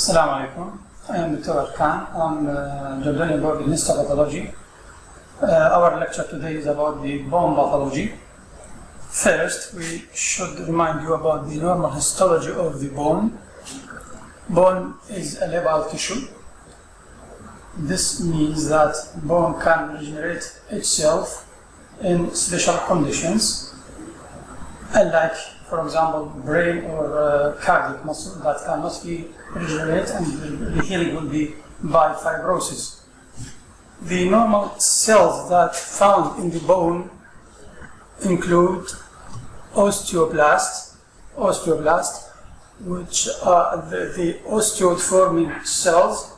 Assalamu alaikum. I am Dr. Arkan. I'm the Inbor in Pathology. Our lecture today is about the bone pathology. First, we should remind you about the normal histology of the bone. Bone is a labile tissue. This means that bone can regenerate itself in special conditions, unlike, for example, brain or cardiac muscle that cannot be regenerated, and the healing will be by fibrosis. The normal cells that found in the bone include osteoblasts, which are the osteoid-forming cells.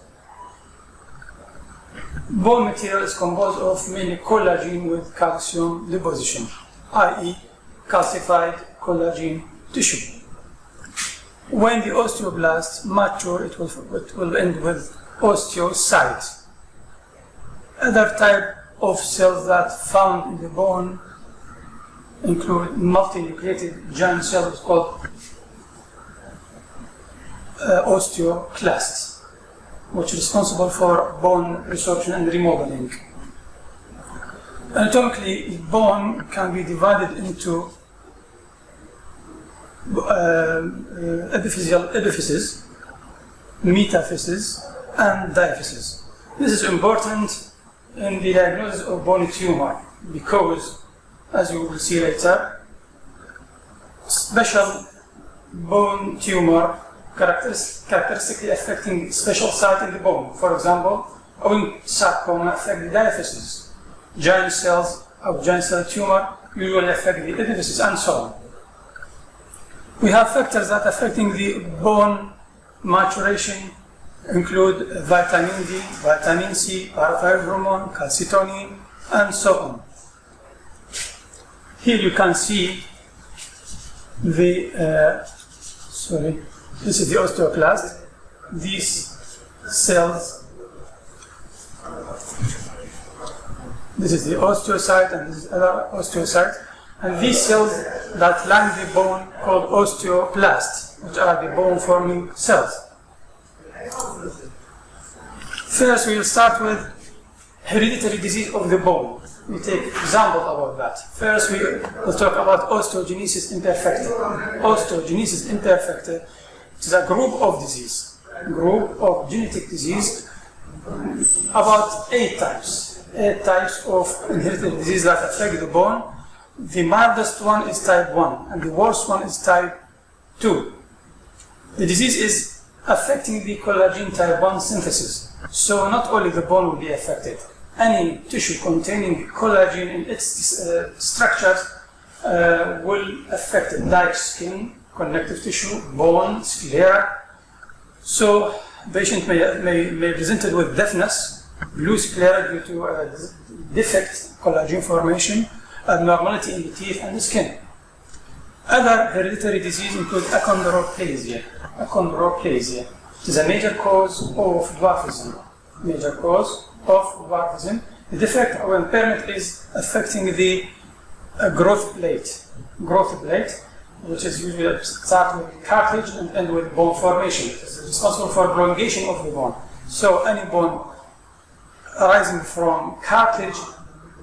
Bone material is composed of mainly collagen with calcium deposition, i.e. calcified collagen tissue. When the osteoblasts mature, it will end with osteocytes. Other type of cells that found in the bone include multinucleated giant cells called osteoclasts, which is responsible for bone resorption and remodeling. Anatomically, bone can be divided into epiphyses, metaphyses, and diaphyses. This is important in the diagnosis of bone tumor because, as you will see later, special bone tumor characteristically affecting special site in the bone. For example, owing sarcoma affect the diaphyses. Giant cells of giant cell tumor usually affect the epiphyses, and so on. We have factors that affecting the bone maturation include vitamin D, vitamin C, parathyroid hormone, calcitonin, and so on. Here you can see the, this is the osteoclast. These cells, this is the osteocyte and this is other osteocyte. And these cells that line the bone called osteoblasts, which are the bone-forming cells. First, we will start with hereditary disease of the bone. We take example about that. First, we will talk about osteogenesis imperfecta. Osteogenesis imperfecta, it is a group of genetic disease, about 8 types of inherited disease that affect the bone. The mildest one is type 1, and the worst one is type 2. The disease is affecting the collagen type 1 synthesis, so not only the bone will be affected. Any tissue containing collagen in its structures will affect it, like skin, connective tissue, bone, sclera. So patient may be presented with deafness, blue sclera due to a defect collagen formation, abnormality in the teeth and the skin. Other hereditary disease include achondroplasia. Achondroplasia is a major cause of dwarfism. The defect or impairment is affecting the growth plate, which is usually start with cartilage and end with bone formation. It is responsible for prolongation of the bone. So any bone arising from cartilage,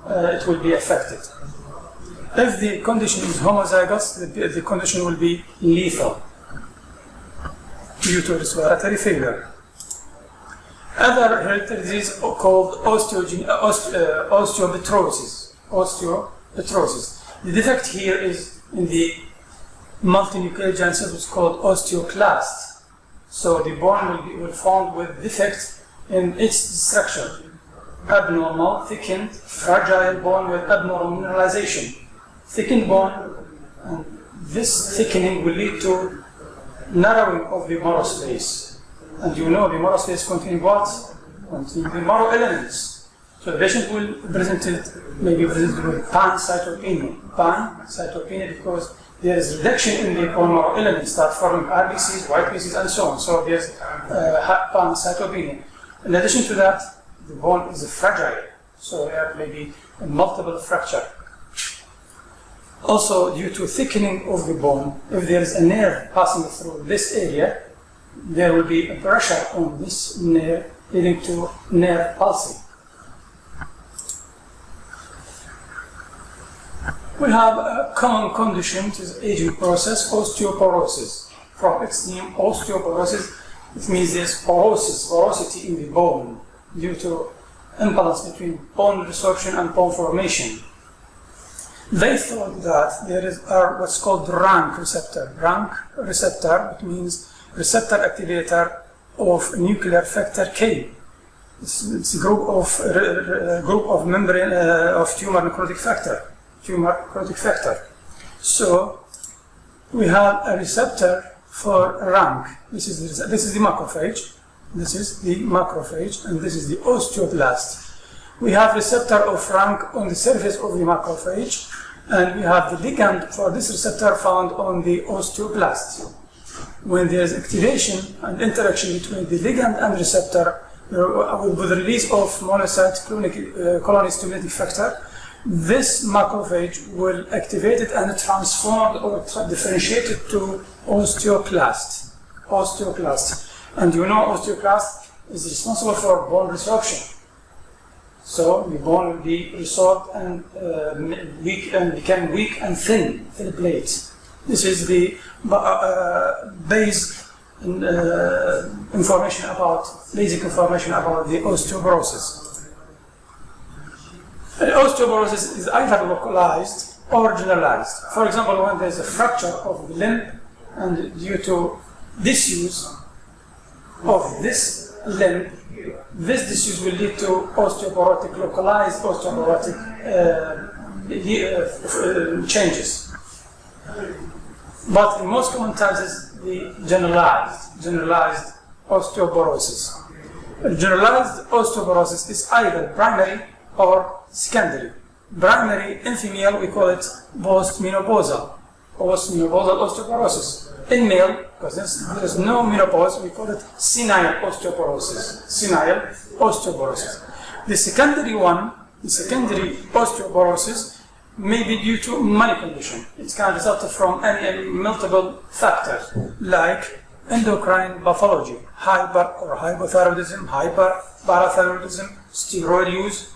it will be affected. If the condition is homozygous, the condition will be lethal due to respiratory failure. Other hereditary disease called osteopetrosis. The defect here is in the multinucleated giant cells, which is called osteoclast. So the bone will form with defect in its structure. Abnormal, thickened, fragile bone with abnormal mineralization. Thickened bone, and this thickening will lead to narrowing of the marrow space. And you know the marrow space containing what? Containing the marrow elements. So the patient will be presented with pancytopenia because there is reduction in the bone marrow elements that forming RBCs, YBCs, and so on. So there's pancytopenia. In addition to that, the bone is fragile, so there may be a multiple fracture. Also, due to thickening of the bone, if there is a nerve passing through this area, there will be a pressure on this nerve leading to nerve pulsing. We have a common condition to the aging process, osteoporosis. From its name, osteoporosis, it means there's porosity in the bone due to imbalance between bone resorption and bone formation. They thought that there is what's called rank receptor. Rank receptor, it means receptor activator of nuclear factor K. It's a group of membrane of tumor necrotic factor. So we have a receptor for rank. This is the macrophage. This is the macrophage, and this is the osteoblast. We have receptor of rank on the surface of the macrophage, and we have the ligand for this receptor found on the osteoblast. When there is activation and interaction between the ligand and receptor, with the release of monocyte colony stimulating factor, this macrophage will activate it and transform or differentiate it to osteoclast. And you know osteoclast is responsible for bone resorption. So the bone will be resorbed and become weak and thin plates. This is the basic information about the osteoporosis. Osteoporosis is either localized or generalized. For example, when there is a fracture of the limb and due to disuse of this limb, this disuse will lead to localized osteoporotic changes. But the most common type is the generalized osteoporosis. Generalized osteoporosis is either primary or secondary. Primary, in female, we call it postmenopausal osteoporosis. In male, because there is no menopause, we call it senile osteoporosis. The secondary osteoporosis may be due to many conditions. It can result from any multiple factors like endocrine pathology, hyper or hypothyroidism, hyperparathyroidism, steroid use,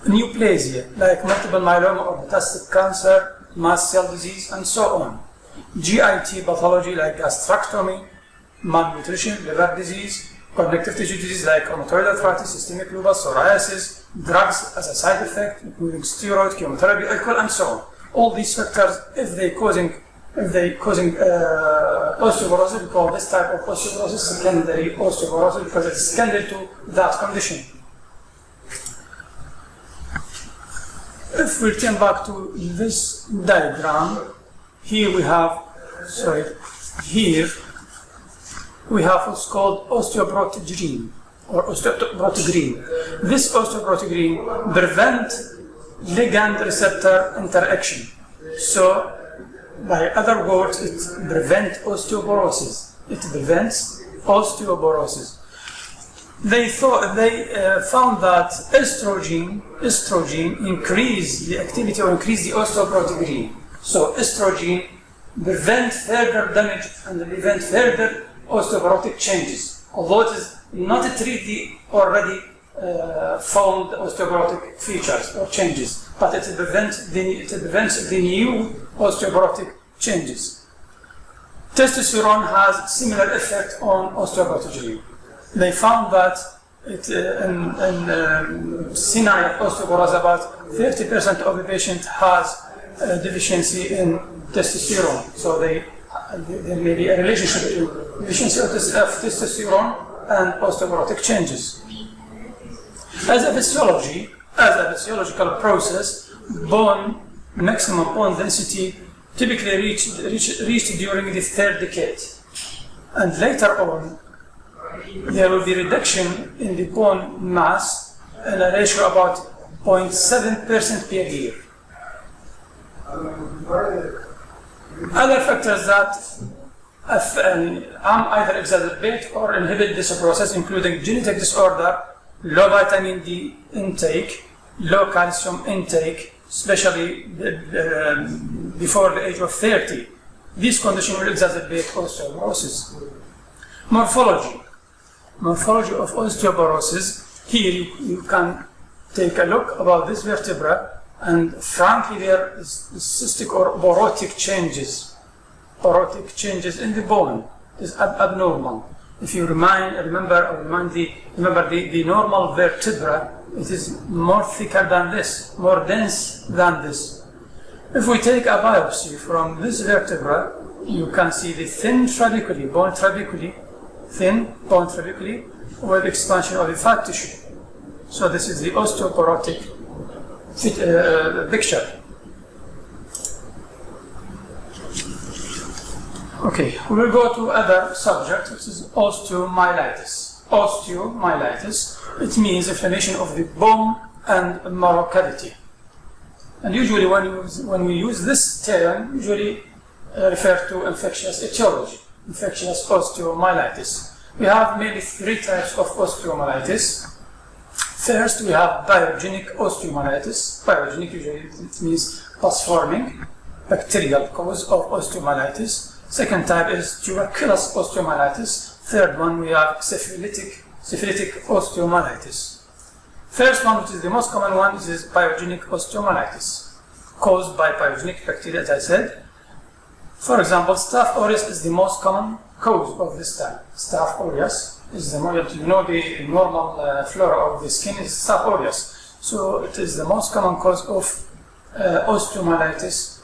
neoplasia like multiple myeloma or metastatic cancer, mast cell disease, and so on. GIT pathology like gastrectomy, malnutrition, liver disease, connective tissue disease like rheumatoid arthritis, systemic lupus, psoriasis, drugs as a side effect, including steroid, chemotherapy, alcohol, and so on. All these factors, if they causing osteoporosis, we call this type of osteoporosis secondary osteoporosis because it's secondary to that condition. If we turn back to this diagram, here we have what's called osteoprotein or osteoprotein. This osteoprotein prevents ligand receptor interaction. So, by other words, it prevents osteoporosis. They found that estrogen increase the activity or increase the osteoprotein. So estrogen prevents further damage and prevent further osteoporotic changes. Although it is not to treat the already found osteoporotic features or changes, but it prevents the new osteoporotic changes. Testosterone has similar effect on osteoporosis. They found that in senile osteoporosis, about 30% of the patient has deficiency in testosterone. So there may be a relationship between deficiency of testosterone and osteoporotic changes. As a physiological process, maximum bone density typically reached during the third decade, and later on there will be reduction in the bone mass in a ratio about 0.7% per year. Other factors that either exacerbate or inhibit this process, including genetic disorder, low vitamin D intake, low calcium intake, especially before the age of 30. These conditions will exacerbate osteoporosis. Morphology. Morphology of osteoporosis. Here you can take a look about this vertebra, and frankly there is cystic or porotic changes. Porotic changes in the bone is abnormal. If you remember the normal vertebra, it is more thicker than this, more dense than this. If we take a biopsy from this vertebra, you can see the thin trabeculae, thin bone trabeculae with expansion of the fat tissue. So this is the osteoporotic picture. Okay, we will go to other subject, which is osteomyelitis. Osteomyelitis, it means inflammation of the bone and marrow cavity. And usually when we use this term, usually refer to infectious etiology, infectious osteomyelitis. We have mainly three types of osteomyelitis. First, we have biogenic osteomyelitis. Biogenic usually it means pus-forming, bacterial cause of osteomyelitis. Second type is tuberculous osteomyelitis. Third one, we have syphilitic osteomyelitis. First one, which is the most common one, is biogenic osteomyelitis, caused by pyogenic bacteria, as I said. For example, Staph aureus is the most common cause of this type. Staph aureus is the the normal flora of the skin is Staph aureus. So it is the most common cause of osteomyelitis.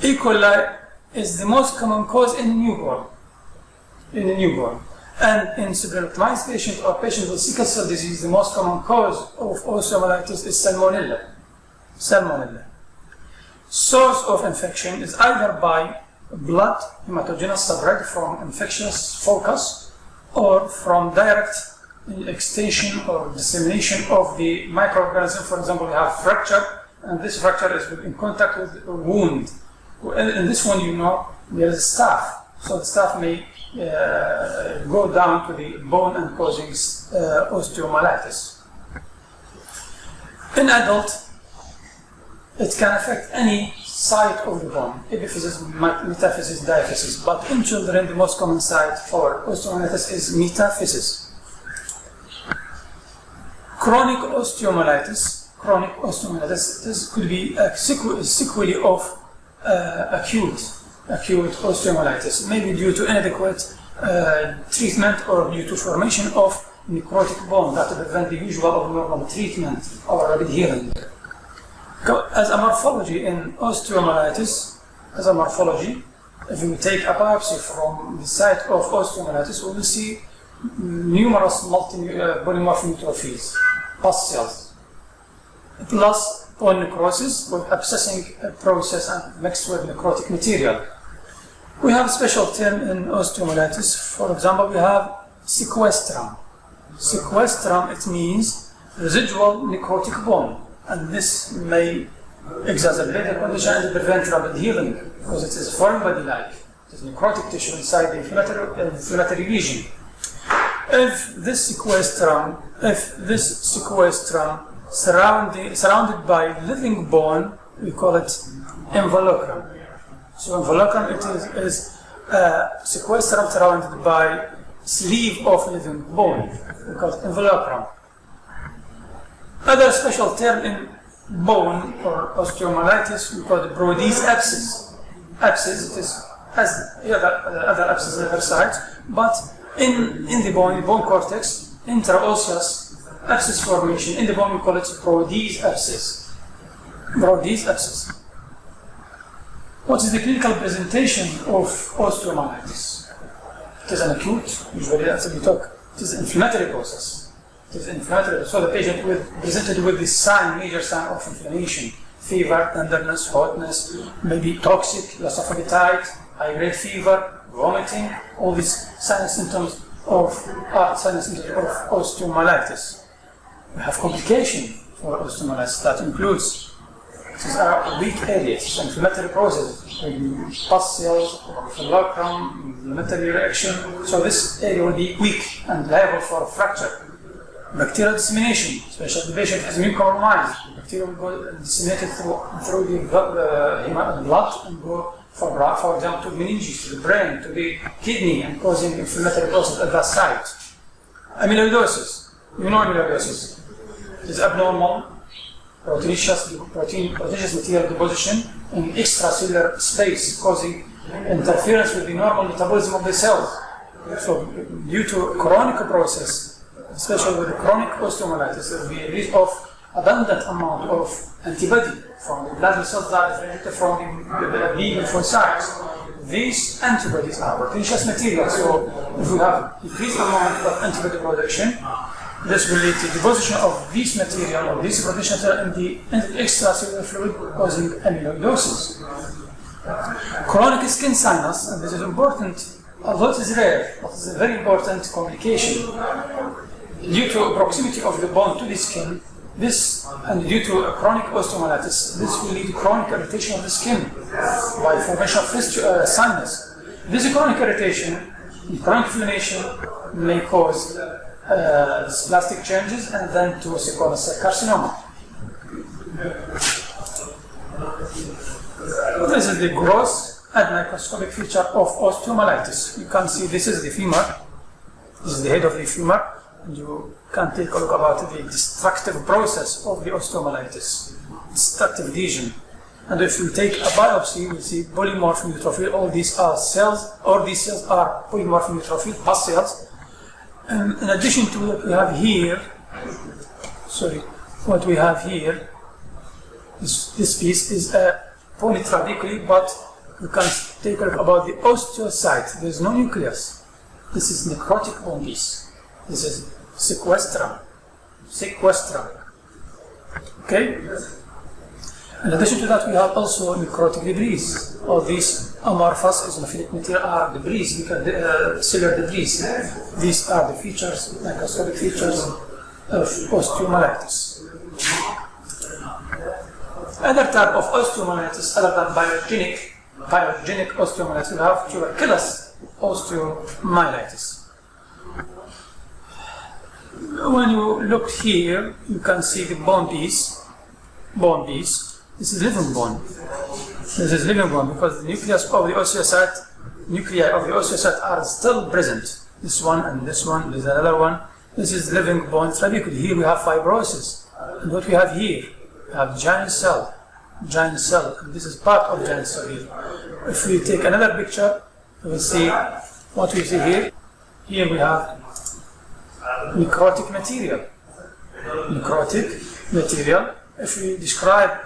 E. coli is the most common cause in newborn. And in cerebral patients or patients with sickle cell disease, the most common cause of osteomyelitis is salmonella. Source of infection is either by blood, hematogenous subject from infectious focus, or from direct extension or dissemination of the microorganism. For example, we have fracture, and this fracture is in contact with a wound. In this one, there is a staph, so the staph may go down to the bone and causing osteomyelitis. In adult, it can affect any site of the bone, epiphysis, metaphysis, diaphysis, but in children, the most common site for osteomyelitis is metaphysis. Chronic osteomyelitis, this could be a sequelae of acute osteomyelitis, maybe due to inadequate treatment or due to formation of necrotic bone that prevent the usual or normal treatment or rapid healing. As a morphology in osteomyelitis, if we take a biopsy from the site of osteomyelitis, we will see numerous polymorph neutrophils, pus cells, plus bone necrosis with abscessing process and mixed with necrotic material. We have a special term in osteomyelitis. For example, we have sequestrum. Sequestrum, it means residual necrotic bone, and this may exacerbate the condition and prevent rapid healing because it is foreign body-like. It is necrotic tissue inside the inflammatory region. If this sequestrum surrounded by living bone, we call it involucrum. So involucrum, it is sequestrum surrounded by sleeve of living bone. We call it involucrum. Other special term in bone or osteomyelitis, we call it Brody's abscess. Abscess, it is as other abscess on the other side, but in the bone cortex, intraosseous abscess formation in the bone, we call it Brody's abscess. Brody's abscess. What is the clinical presentation of osteomyelitis? It is an acute, usually that's a talk. It is an inflammatory process. So the patient presented with this major sign of inflammation, fever, tenderness, hotness, maybe toxic, loss of appetite, high-grade fever, vomiting, all these signs and symptoms of osteomyelitis. We have complication for osteomyelitis that includes these are weak areas, inflammatory process, pus cells, involucrum, inflammatory reaction. So this area will be weak and liable for fracture. Bacterial dissemination, especially if the patient is immune compromised. Bacteria will go disseminated through the blood and go for example, to meninges, to the brain, to the kidney, and causing inflammatory process at that site. Amyloidosis. You know amyloidosis. It is abnormal proteinaceous material deposition in extracellular space, causing interference with the normal metabolism of the cells. So, due to chronic process, especially with chronic osteomyelitis, there will be a release of abundant amount of antibody from the blood cells that are generated from the bleeding lymphocytes. These antibodies are proteinaceous material, so if we have increased amount of antibody production, this will lead to deposition of this material or this protein material in the extracellular fluid, causing amyloidosis. Chronic skin sinus, and this is important, although it is rare, but it is a very important complication. Due to proximity of the bone to the skin, this, and due to a chronic osteomyelitis, this will lead to chronic irritation of the skin by formation of sinus. This chronic irritation, chronic inflammation may cause plastic changes and then to squamous cell carcinoma. This is the gross and microscopic feature of osteomyelitis. You can see this is the femur, this is the head of the femur, and you can take a look about the destructive process of the osteomyelitis, destructive lesion. And if you take a biopsy, you will see polymorphic neutrophil. All these are cells, all these cells are polymorphic neutrophil, pus cells. In addition to what we have here, this piece is a polytrabecular, but you can take a look about the osteocyte. There is no nucleus. This is necrotic bone piece. This is sequestrum. Okay? In addition to that, we have also necrotic debris. All these amorphous eosinophilic material are debris, cellular debris. These are the features, microscopic features of osteomyelitis. Other type of osteomyelitis, other than biogenic osteomyelitis, we have tuberculous osteomyelitis. When you look here, you can see the bone piece. This is living bone. This is living bone because the nucleus of the osteocyte, nuclei of the osteocyte are still present. This one and this one, there's another one. This is living bone trabecule. Here we have fibrosis. And what we have here, we have giant cell, and this is part of giant cell here. If we take another picture, we will see what we see here. Here we have necrotic material. If we describe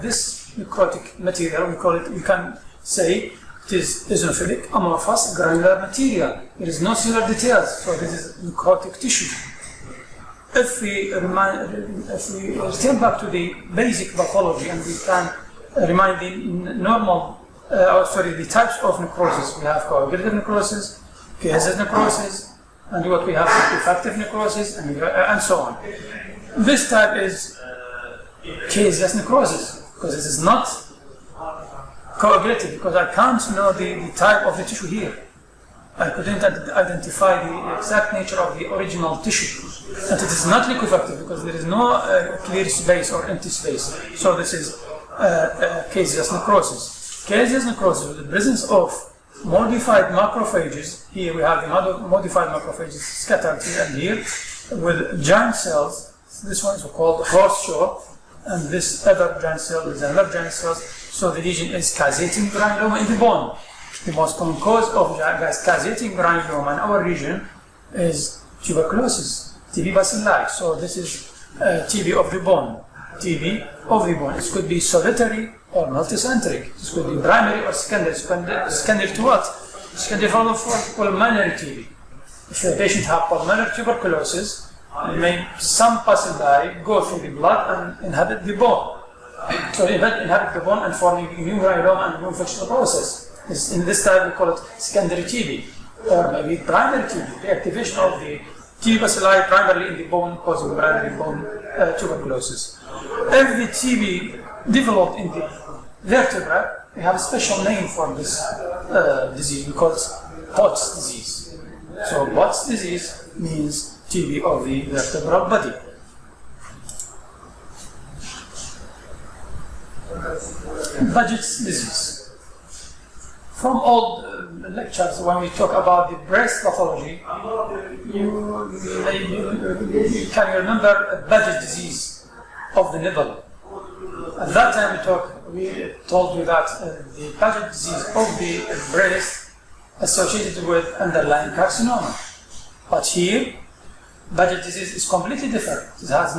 this necrotic material, we can say it is eosinophilic, amorphous, granular material. There is no cellular details, so this is necrotic tissue. If we return back to the basic pathology and we can remind the types of necrosis, we have coagulative necrosis, caseous necrosis, and what we have effective necrosis, and so on. This type is caseous necrosis, because it is not coagulative, because I can't know the type of the tissue here. I couldn't identify the exact nature of the original tissue. And it is not liquefactive, because there is no clear space or empty space. So this is caseous necrosis. Caseous necrosis with the presence of modified macrophages. Here we have the modified macrophages scattered here and here, with giant cells. This one is called horseshoe, and this other giant cell is another giant cell. So the lesion is caseating granuloma in the bone. The most common cause of caseating granuloma in our region is tuberculosis, TB bacilli. So this is TB of the bone. It could be solitary or multicentric. This could be primary or secondary. Secondary to what? Secondary for pulmonary TB. If the patient has pulmonary tuberculosis, some bacilli go through the blood and inhabit the bone. So they inhabit the bone and forming immune granuloma and immune infectious process. In this type we call it secondary TB, or maybe primary TB, the activation of the TB bacilli primarily in the bone causing primary bone tuberculosis. If the TB developed in the vertebra, we have a special name for this disease. We call it Pott's disease. So Pott's disease means TB of the vertebral body. Paget's disease. From old lectures, when we talk about the breast pathology, you can remember a budget disease of the nipple. At that time we told you that the budget disease of the breast associated with underlying carcinoma. But here, budget disease is completely different. It has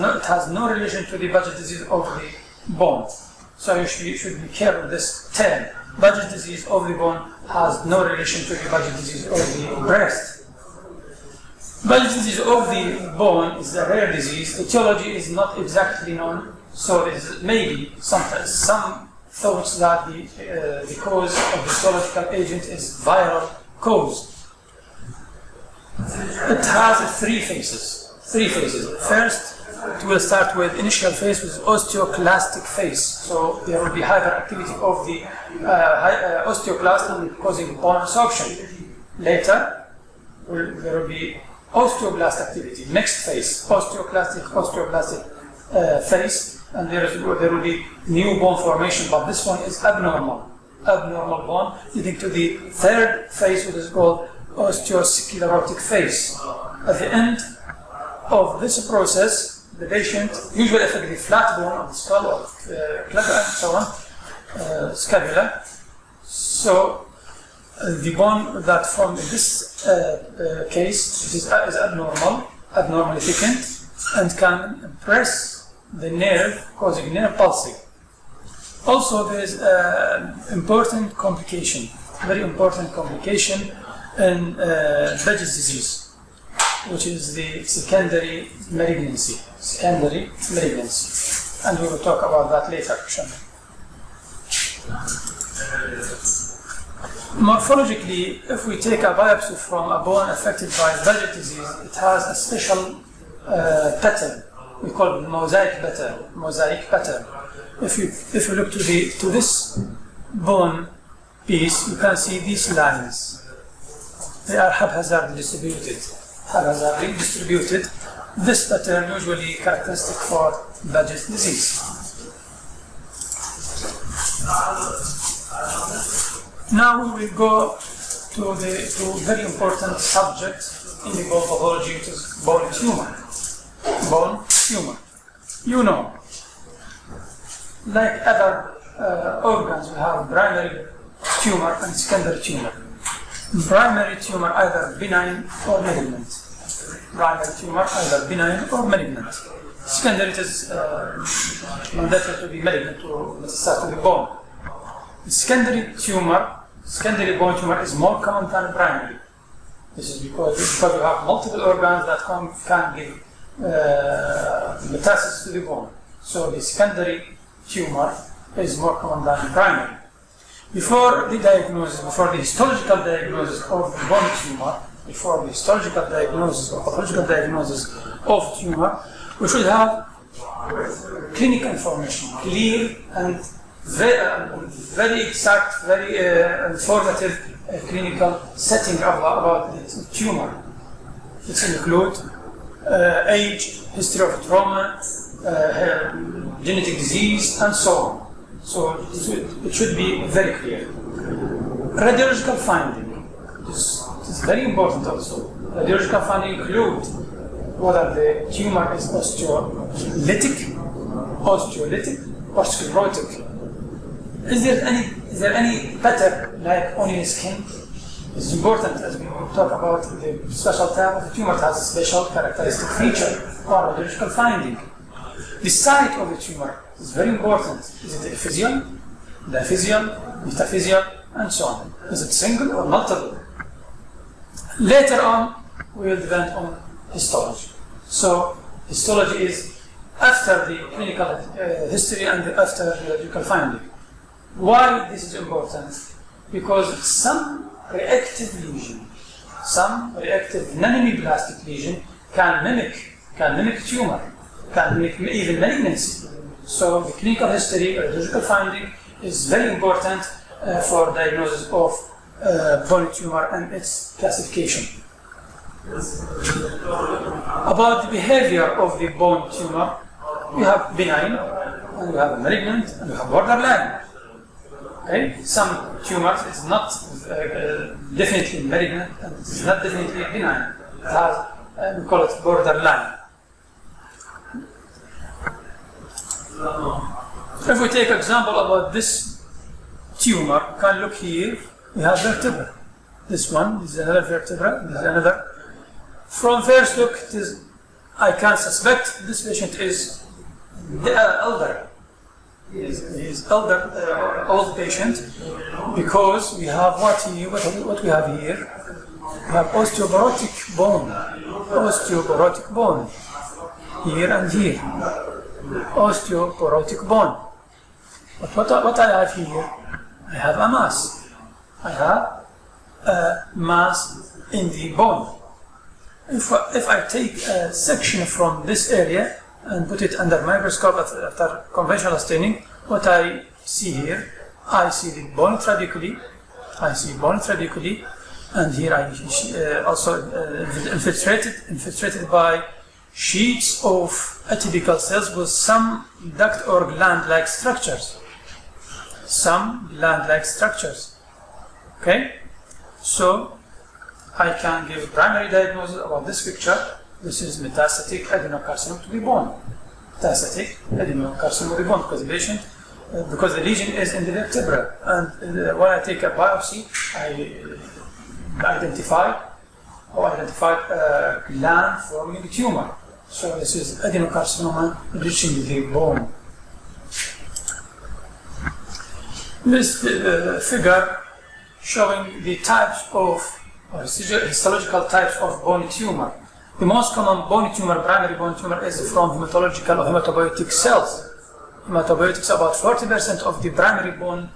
no relation to the budget disease of the bone. So you should be careful with this term. Budget disease of the bone has no relation to the budget disease of the breast. Budget disease of the bone is a rare disease. Etiology is not exactly known, so there is maybe some thoughts that the cause of the etiological agent is viral cause. It has three phases. First, it will start with initial phase with osteoclastic phase. So there will be hyperactivity of the osteoclast and causing bone resorption. Later, there will be osteoblast activity, mixed phase, osteoclastic phase, and there will be new bone formation, but this one is abnormal bone, leading to the third phase, which is called osteosclerotic phase. At the end of this process, the patient usually affect the flat bone of the skull or clavicle and so on, scapula. So the bone that formed in this case is abnormally thickened, and can press the nerve, causing nerve pulsing. Also, there is an important complication, very important complication in Paget's disease, which is the secondary malignancy. And we will talk about that later. Morphologically, if we take a biopsy from a bone affected by Paget disease, it has a special pattern. We call it mosaic pattern. If you look to this bone piece, you can see these lines. They are haphazardly distributed. This pattern usually characteristic for Paget disease. Now we will go to a very important subject in the bone pathology, which is bone tumor. You know, like other organs, we have primary tumor and secondary tumor. Primary tumor either benign or malignant. Secondary it is mandatory to be malignant to metastasize to the bone. The secondary bone tumor is more common than primary. This is because we have multiple organs that can give metastasis to the bone. So the secondary tumor is more common than primary. Before the histological diagnosis of the bone tumor, before the histological diagnosis or pathological diagnosis of tumor, we should have clinical information, clear and very exact, very informative clinical setting about the tumor. It includes age, history of trauma, genetic disease, and so on. So it should be very clear. Radiological finding is very important also. Radiological finding include whether the tumor is osteolytic, or sclerotic. Is there any pattern like onion skin? It's important as we talk about the special type of the tumor that has a special characteristic feature or radiological finding. The site of the tumor is very important. Is it epiphyseal, diaphyseal, metaphyseal, and so on? Is it single or multiple? Later on, we will depend on histology. So, histology is after the clinical history and after the radiological finding. Why this is important? Because some reactive non-neoplastic lesion can mimic tumor, can mimic even malignancy. So the clinical history or radiological finding is very important for diagnosis of bone tumor and its classification. About the behavior of the bone tumor, we have benign, and we have malignant, and we have borderline. Okay? Some tumors is not definitely malignant and it is not definitely benign. It has, we call it borderline. If we take example about this tumor, you can look here, we have vertebra. This one is another vertebra, this is another. From first look, it is, I can suspect this patient is elder. He is elder, old patient, because we have what we have here. We have osteoporotic bone, here and here, osteoporotic bone. But what I have here, I have a mass. I have a mass in the bone. If I take a section from this area and put it under microscope after conventional staining, what I see here, I see the bone trabeculae, and here I also infiltrated by sheets of atypical cells with some duct or gland-like structures. Okay, so I can give primary diagnosis about this picture. This is metastatic adenocarcinoma to the bone. Metastatic adenocarcinoma to the bone, because the patient, because the lesion is in the vertebra, and when I take a biopsy, I identified a gland forming a tumor. So this is adenocarcinoma reaching the bone. This figure showing the types of or histological types of bone tumor. The most common bone tumor, primary bone tumor, is from hematological or hematopoietic cells. Hematopoietic, about 40% of the primary bone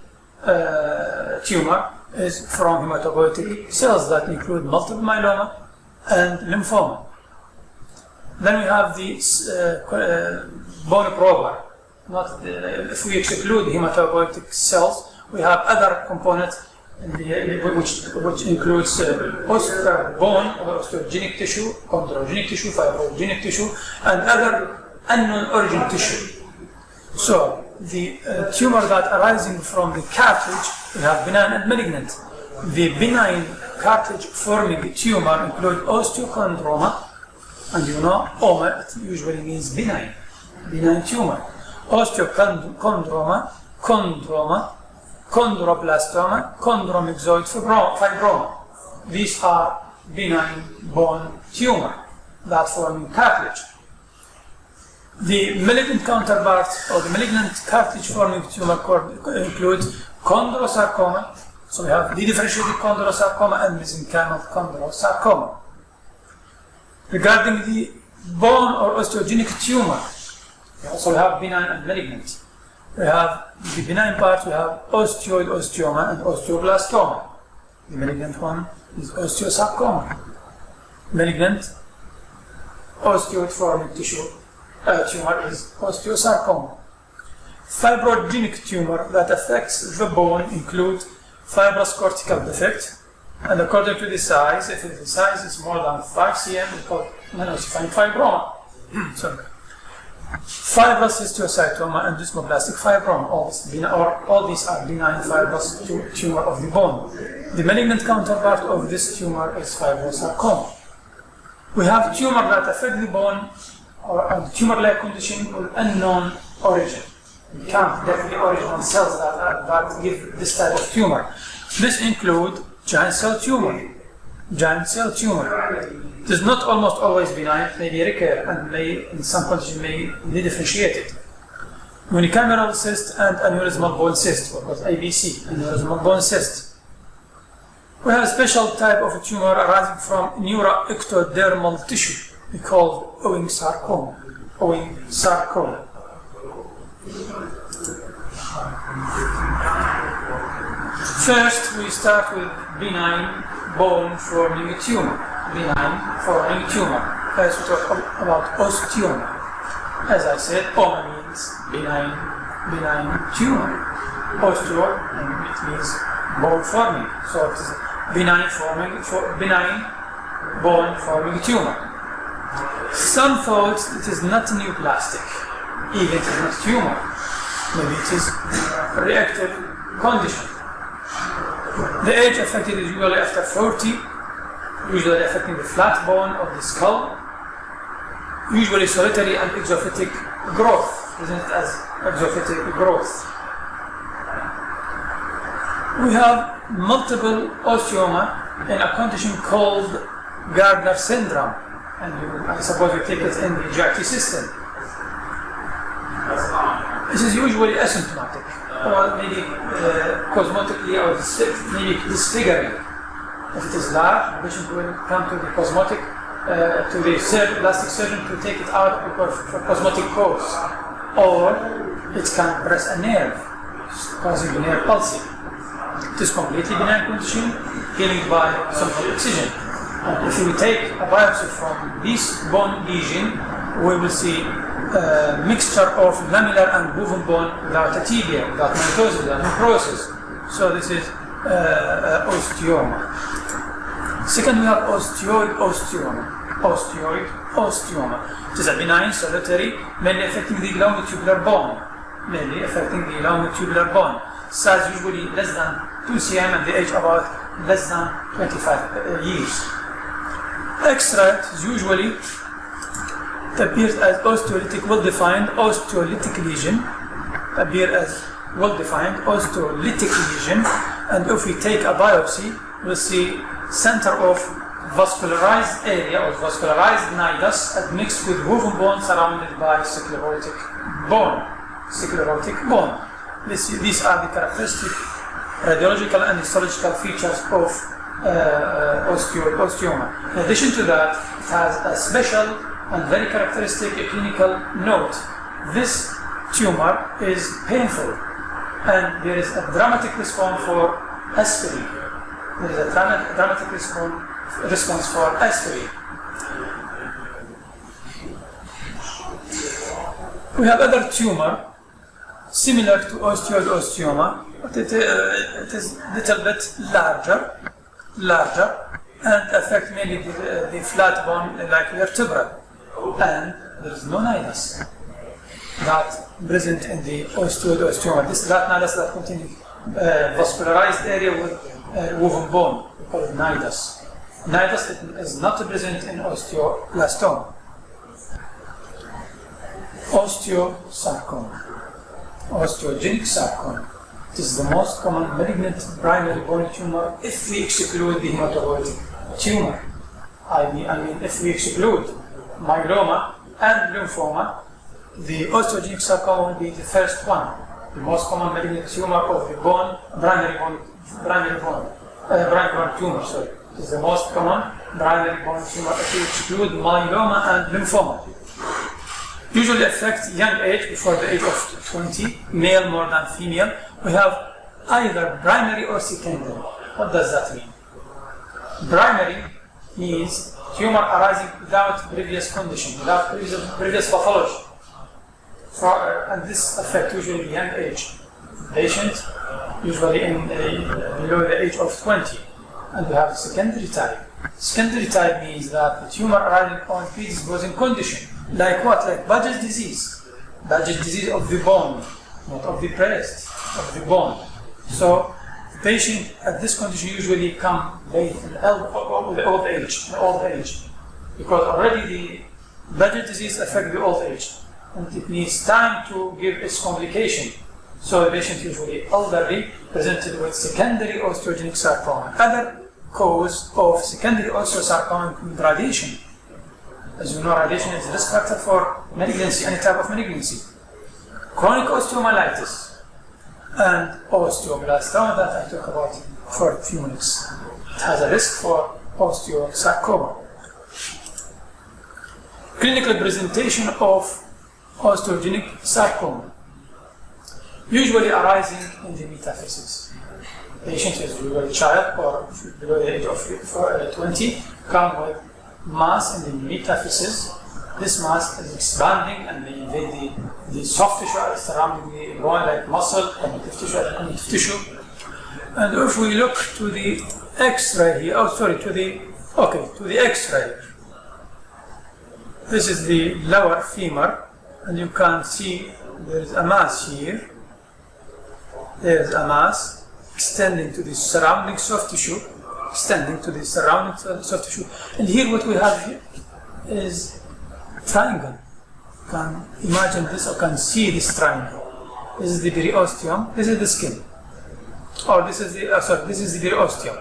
tumor is from hematopoietic cells that include multiple myeloma and lymphoma. Then we have the bone proper. If we exclude hematopoietic cells, we have other components which includes bone, osteogenic tissue, chondrogenic tissue, fibrogenic tissue, and other unknown origin tissue. So the tumor that arising from the cartilage, we have benign and malignant. The benign cartilage forming tumor include osteochondroma, and you know, oma usually means benign tumor. Osteochondroma, chondroblastoma, chondromyxoid fibroma. These are benign bone tumor that forming cartilage. The malignant counterpart or the malignant cartilage forming tumor include chondrosarcoma. So we have the differentiated chondrosarcoma and mesenchymal chondrosarcoma. Regarding the bone or osteogenic tumor, we also have benign and malignant. We have the benign part, we have osteoid osteoma and osteoblastoma. The malignant one is osteosarcoma. Malignant osteoid forming tissue tumor is osteosarcoma. Fibrogenic tumor that affects the bone include fibrous cortical defect, and according to the size, if the size is more than 5 cm, we call non-ossifying fibroma. Sorry. Fibrous histiocytoma and desmoplastic fibroma. All these are benign fibrous tumor of the bone. The malignant counterpart of this tumor is fibrosarcoma. We have tumor that affect the bone or a tumor-like condition with unknown origin. We can't get the original cells that give this type of tumor. This include giant cell tumor. It is not almost always benign, it may be recurrent and may, in some conditions, may be differentiated. Unicameral cyst and aneurysmal bone cyst, or ABC, aneurysmal bone cyst. We have a special type of tumor arising from neuroectodermal tissue, we call Ewing sarcoma. First, we start with benign bone forming tumor. First, we talk about osteoma. As I said, oma means benign tumor. Osteo, and it means bone forming. So it is benign bone forming tumor. Some thought it is not neoplastic, even it is not tumor. Maybe it is reactive condition. The age affected is usually after 40, usually affecting the flat bone of the skull, usually solitary and exophytic growth, presented as exophytic growth. We have multiple osteoma in a condition called Gardner syndrome, and I suppose you take it in the GIT system. This is usually asymptomatic, or maybe cosmetically or maybe disfiguring. If it is large, the patient will come to the cosmetic, to the plastic surgeon to take it out for cosmetic cause, or it can press a nerve, causing nerve pulsing. It is completely benign condition, healing by simple excision. And if we take a biopsy from this bone lesion, we will see a mixture of lamellar and woven bone without a tibia, without mitosis, without necrosis. So this is osteoma. Second, we have osteoid osteoma. Osteoid osteoma. It is a benign, solitary, mainly affecting the longitubular bone. Mainly affecting the longitubular bone. Size usually less than 2 cm and the age about less than 25 years. X-ray is usually appears as osteolytic, well-defined osteolytic lesion. Appear as well-defined osteolytic lesion, and if we take a biopsy, we'll see center of vascularized area or vascularized nidus admixed with woven bone surrounded by sclerotic bone. Sclerotic bone. These are the characteristic radiological and histological features of osteoma. In addition to that, it has a special and very characteristic clinical note. This tumor is painful, and there is a dramatic response for aspirin. There is a dramatic response for aspirin. We have other tumor similar to osteoid osteoma, but it is a little bit larger, and affect mainly the flat bone like vertebra, and there is no nidus that present in the osteoid osteoma. This flat nidus that contains vascularized area with woven bone, we call it nidus. Nidus is not present in osteoblastoma. Osteosarcoma. Osteogenic sarcoma. It is the most common malignant primary bone tumor if we exclude the hematopoietic tumor. I mean, if we exclude myeloma and lymphoma, the osteogenic sarcoma will be the first one, the most common malignant tumor of the bone, primary bone tumor. Sorry, it is the most common primary bone tumor if we exclude myeloma and lymphoma. Usually affect young age, before the age of 20, male more than female. We have either primary or secondary. What does that mean? Primary means tumor arising without previous condition, without previous pathology. And this affects usually the young age. Patient usually below the age of 20. And we have secondary type. Secondary type means that the tumor arising on predisposing condition. Like what? Like Badger's disease. Badger's disease of the bone, not of the breast, of the bone. So the patient at this condition usually come late in old age, because already the Badger's disease affects the old age, and it needs time to give its complication. So the patient usually elderly, presented with secondary osteogenic sarcoma. Other cause of secondary osteosarcoma include radiation. As you know, radiation is a risk factor for malignancy, any type of malignancy. Chronic osteomyelitis and osteoblastoma that I talk about for a few minutes. It has a risk for osteosarcoma. Clinical presentation of osteogenic sarcoma, usually arising in the metaphysis. Patient is usually a child or below the age of 20, come with mass in the metaphysis. This mass is expanding and they invade the soft tissue surrounding the bone, like muscle, connective tissue. And if we look to the X-ray here, to the X-ray. This is the lower femur, and you can see there is a mass here. There is a mass. extending to the surrounding soft tissue, and here what we have here is triangle. You can imagine this or can see this triangle. This is the periosteum, this is the skin. Or this is the, this is the periosteum.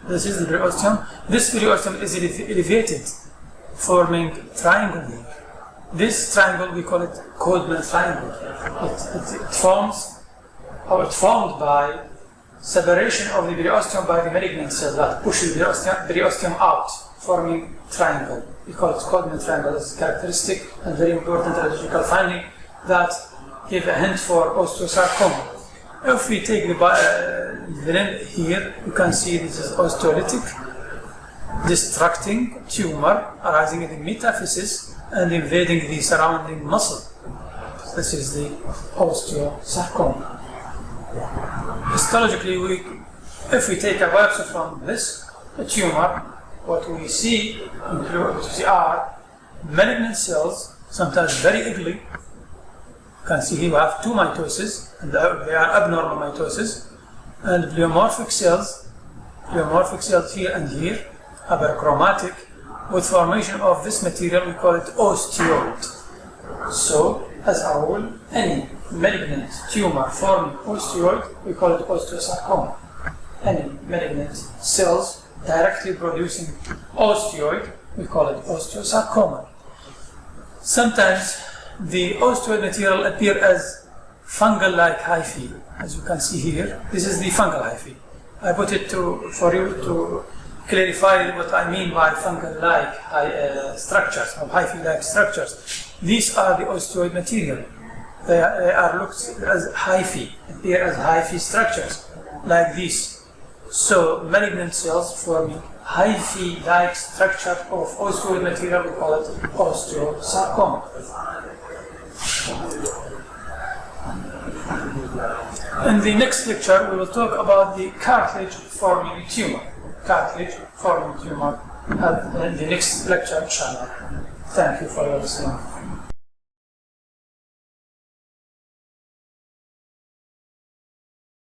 This is the periosteum. This periosteum is elevated, forming triangle here. This triangle, we call it Coleman triangle. It formed by separation of the periosteum by the malignant cell that push the periosteum out, forming triangle. We call it Coleman triangle. It's characteristic and very important radiological finding that give a hint for osteosarcoma. If we take the limb here, you can see this is osteolytic, destructing tumor arising in the metaphysis and invading the surrounding muscle. This is the osteosarcoma. Histologically, if we take a biopsy from this tumor, what we see are malignant cells, sometimes very ugly. You can see here we have two mitoses, and they are abnormal mitoses, and pleomorphic cells here and here, hyperchromatic, with formation of this material, we call it osteoid. So, as a rule, any malignant tumor forming osteoid, we call it osteosarcoma. Any malignant cells directly producing osteoid, we call it osteosarcoma. Sometimes the osteoid material appear as fungal-like hyphae, as you can see here. This is the fungal hyphae. I put it for you to clarify what I mean by fungal-like structures or hyphae-like structures. These are the osteoid material. They are looked as hyphae, appear as hyphae structures, like this. So malignant cells forming hyphae-like structure of osteoid material, we call it osteosarcoma. In the next lecture, we will talk about the cartilage-forming tumor. In the next lecture, inshallah. Thank you for your listening.